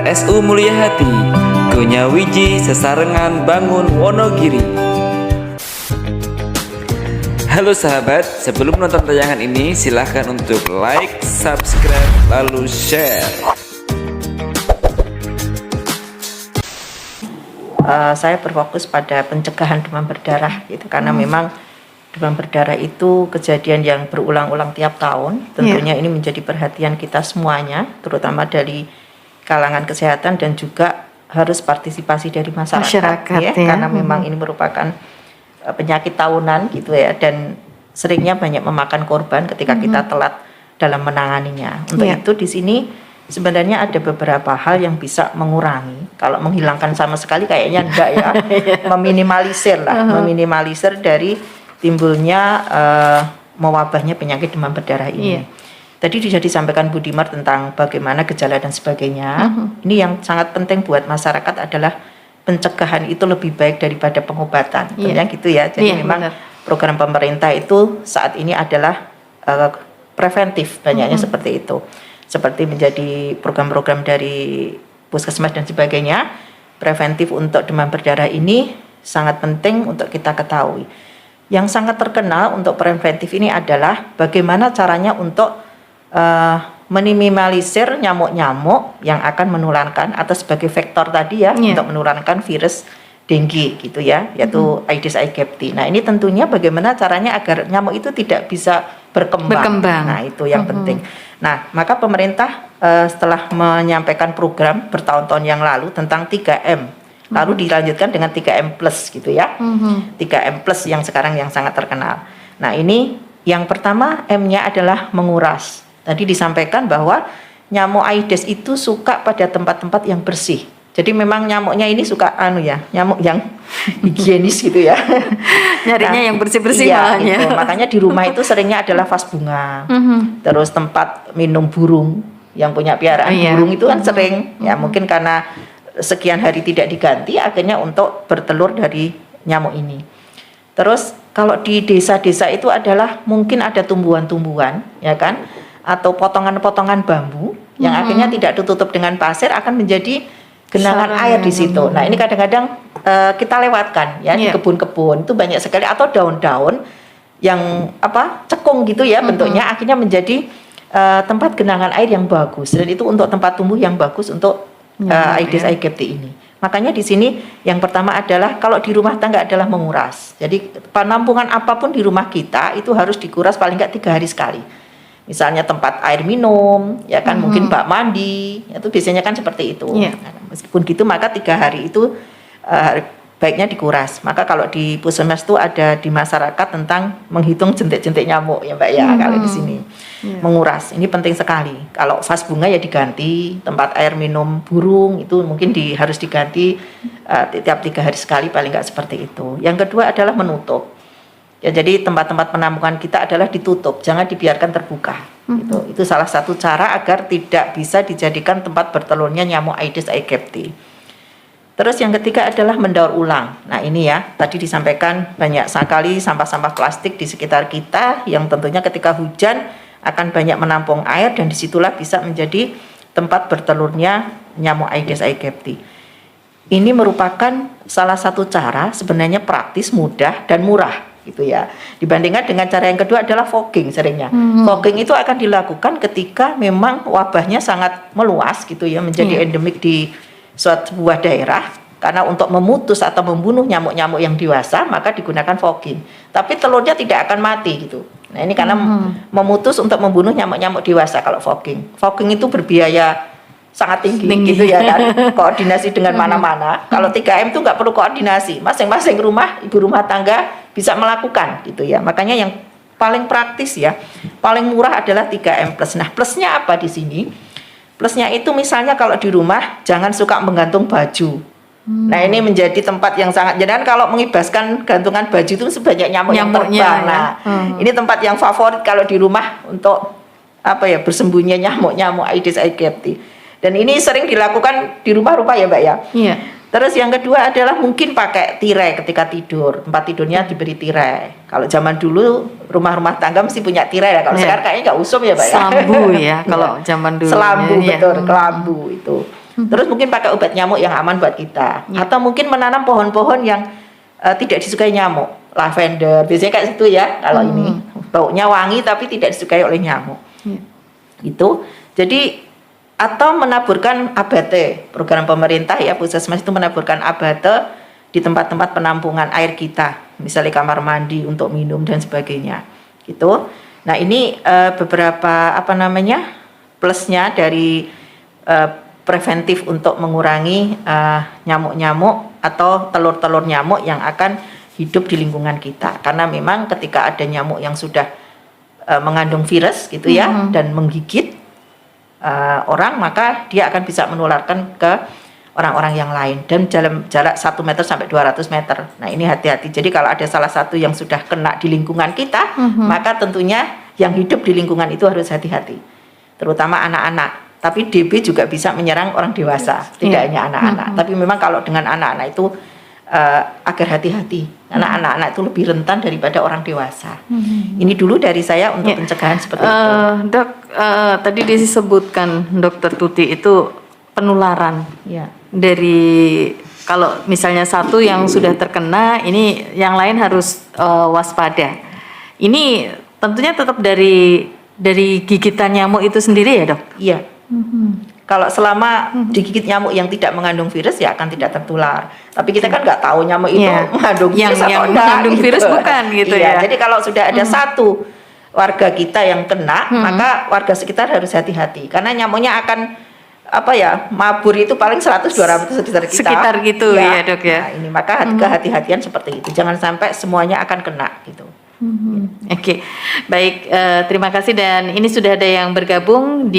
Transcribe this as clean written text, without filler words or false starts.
RSU Mulia Hati, Gonya Wiji Sesarengan Bangun Wonogiri. Halo sahabat, sebelum nonton tayangan ini silahkan untuk like, subscribe, lalu share. Saya berfokus pada pencegahan demam berdarah gitu, karena memang demam berdarah itu kejadian yang berulang-ulang tiap tahun. Tentunya ini menjadi perhatian kita semuanya, terutama dari kalangan kesehatan dan juga harus partisipasi dari masyarakat ya. Karena memang ini merupakan penyakit tahunan gitu ya, dan seringnya banyak memakan korban ketika kita telat dalam menanganinya. Untuk itu di sini sebenarnya ada beberapa hal yang bisa mengurangi. Kalau menghilangkan sama sekali kayaknya enggak ya. Meminimalisir meminimalisir dari timbulnya mewabahnya penyakit demam berdarah ini. Tadi sudah disampaikan Bu Dimar tentang bagaimana gejala dan sebagainya. Ini yang sangat penting buat masyarakat adalah pencegahan itu lebih baik daripada pengobatan. Tentunya gitu ya. Jadi memang program pemerintah itu saat ini adalah preventif, banyaknya seperti itu. Seperti menjadi program-program dari puskesmas dan sebagainya. Preventif untuk demam berdarah ini sangat penting untuk kita ketahui. Yang sangat terkenal untuk preventif ini adalah bagaimana caranya untuk meminimalisir nyamuk-nyamuk yang akan menularkan atau sebagai vektor tadi ya, untuk menularkan virus dengue gitu ya, yaitu Aedes aegypti. Nah, ini tentunya bagaimana caranya agar nyamuk itu tidak bisa berkembang. Nah, itu yang penting. Nah, maka pemerintah setelah menyampaikan program bertahun-tahun yang lalu tentang 3M, lalu dilanjutkan dengan 3M plus gitu ya. 3M plus yang sekarang yang sangat terkenal. Nah, ini yang pertama M-nya adalah menguras. Tadi disampaikan bahwa nyamuk Aedes itu suka pada tempat-tempat yang bersih. Jadi memang nyamuknya ini suka nyamuk yang higienis gitu ya. Nyarinya yang bersih-bersih gitu. Makanya di rumah itu seringnya adalah vas bunga. Terus tempat minum burung yang punya piaraan burung itu kan sering ya, mungkin karena sekian hari tidak diganti akhirnya untuk bertelur dari nyamuk ini. Terus kalau di desa-desa itu adalah mungkin ada tumbuhan-tumbuhan ya kan, atau potongan-potongan bambu yang akhirnya tidak ditutup dengan pasir akan menjadi genangan air di situ. Nah, ini kadang-kadang kita lewatkan ya di kebun-kebun itu banyak sekali, atau daun-daun yang cekung gitu ya bentuknya, akhirnya menjadi tempat genangan air yang bagus, dan itu untuk tempat tumbuh yang bagus untuk Aedes aegypti ini. Makanya di sini yang pertama adalah kalau di rumah tangga adalah menguras. Jadi penampungan apapun di rumah kita itu harus dikuras paling nggak 3 hari sekali. Misalnya tempat air minum, ya kan, mungkin bak mandi, itu biasanya kan seperti itu. Nah, meskipun gitu maka 3 hari itu baiknya dikuras. Maka kalau di puskesmas itu ada di masyarakat tentang menghitung jentik-jentik nyamuk ya Mbak ya, kalau di sini. Menguras, ini penting sekali. Kalau vas bunga ya diganti, tempat air minum burung itu mungkin harus diganti tiap 3 hari sekali, paling nggak seperti itu. Yang kedua adalah menutup. Ya, jadi tempat-tempat penampungan kita adalah ditutup, jangan dibiarkan terbuka. Itu salah satu cara agar tidak bisa dijadikan tempat bertelurnya nyamuk Aedes aegypti. Terus yang ketiga adalah mendaur ulang. Nah, ini ya, tadi disampaikan banyak sekali sampah-sampah plastik di sekitar kita yang tentunya ketika hujan akan banyak menampung air, dan disitulah bisa menjadi tempat bertelurnya nyamuk Aedes aegypti. Ini merupakan salah satu cara sebenarnya praktis, mudah, dan murah gitu ya. Dibandingkan dengan cara yang kedua adalah fogging seringnya. Fogging itu akan dilakukan ketika memang wabahnya sangat meluas gitu ya, menjadi endemik di suatu sebuah daerah. Karena untuk memutus atau membunuh nyamuk-nyamuk yang dewasa maka digunakan fogging. Tapi telurnya tidak akan mati gitu. Nah, ini karena memutus untuk membunuh nyamuk-nyamuk dewasa kalau fogging. Fogging itu berbiaya sangat tinggi gitu ya, dan koordinasi dengan mana-mana. Kalau 3M itu nggak perlu koordinasi, masing-masing ibu rumah tangga bisa melakukan gitu ya. Makanya yang paling praktis ya, paling murah adalah 3M plus. Nah, plusnya apa di sini? Plusnya itu misalnya kalau di rumah jangan suka menggantung baju. Nah, ini menjadi tempat yang sangat, jangan kalau mengibaskan gantungan baju itu sebanyak nyamuk yang terbang. Nah, ini tempat yang favorit kalau di rumah untuk bersembunyi nyamuk-nyamuk Aedes aegypti. Dan ini sering dilakukan di rumah-rumah ya Mbak ya. Terus yang kedua adalah mungkin pakai tirai ketika tidur. Tempat tidurnya diberi tirai. Kalau zaman dulu rumah-rumah tangga mesti punya tirai ya. Kalau sekarang kayaknya nggak usum ya Mbak ya. Selambu ya kalau zaman dulu. Selambu betul, kelambu itu. Terus mungkin pakai obat nyamuk yang aman buat kita. Atau mungkin menanam pohon-pohon yang tidak disukai nyamuk. Lavender, biasanya kayak situ ya. Kalau ini baunya wangi tapi tidak disukai oleh nyamuk. Gitu. Jadi atau menaburkan abate, program pemerintah ya, Puskesmas itu menaburkan abate di tempat-tempat penampungan air kita, misalnya kamar mandi untuk minum dan sebagainya, gitu. Nah ini beberapa plusnya dari preventif untuk mengurangi nyamuk-nyamuk atau telur-telur nyamuk yang akan hidup di lingkungan kita. Karena memang ketika ada nyamuk yang sudah mengandung virus gitu ya dan menggigit orang, maka dia akan bisa menularkan ke orang-orang yang lain dan dalam jarak 1 meter sampai 200 meter. Nah ini hati-hati. Jadi kalau ada salah satu yang sudah kena di lingkungan kita, maka tentunya yang hidup di lingkungan itu harus hati-hati. Terutama anak-anak. Tapi DB juga bisa menyerang orang dewasa, tidak hanya anak-anak. Tapi memang kalau dengan anak-anak itu agar hati-hati. Karena anak-anak itu lebih rentan daripada orang dewasa. Ini dulu dari saya untuk pencegahan seperti itu. Dok, tadi disebutkan Dokter Tuti itu penularan. Dari kalau misalnya satu yang sudah terkena, ini yang lain harus waspada. Ini tentunya tetap dari gigitan nyamuk itu sendiri ya, Dok? Iya. Kalau selama digigit nyamuk yang tidak mengandung virus ya akan tidak tertular. Tapi kita kan nggak tahu nyamuk itu mengandung virus atau enggak. Mengandung virus bukan gitu ya. Jadi kalau sudah ada satu warga kita yang kena, maka warga sekitar harus hati-hati karena nyamuknya akan mabur itu paling 100-200 sekitar kita. Sekitar gitu ya, Dok ya. Nah, ini maka kehati-hatian seperti itu. Jangan sampai semuanya akan kena gitu. Oke. Baik, terima kasih dan ini sudah ada yang bergabung di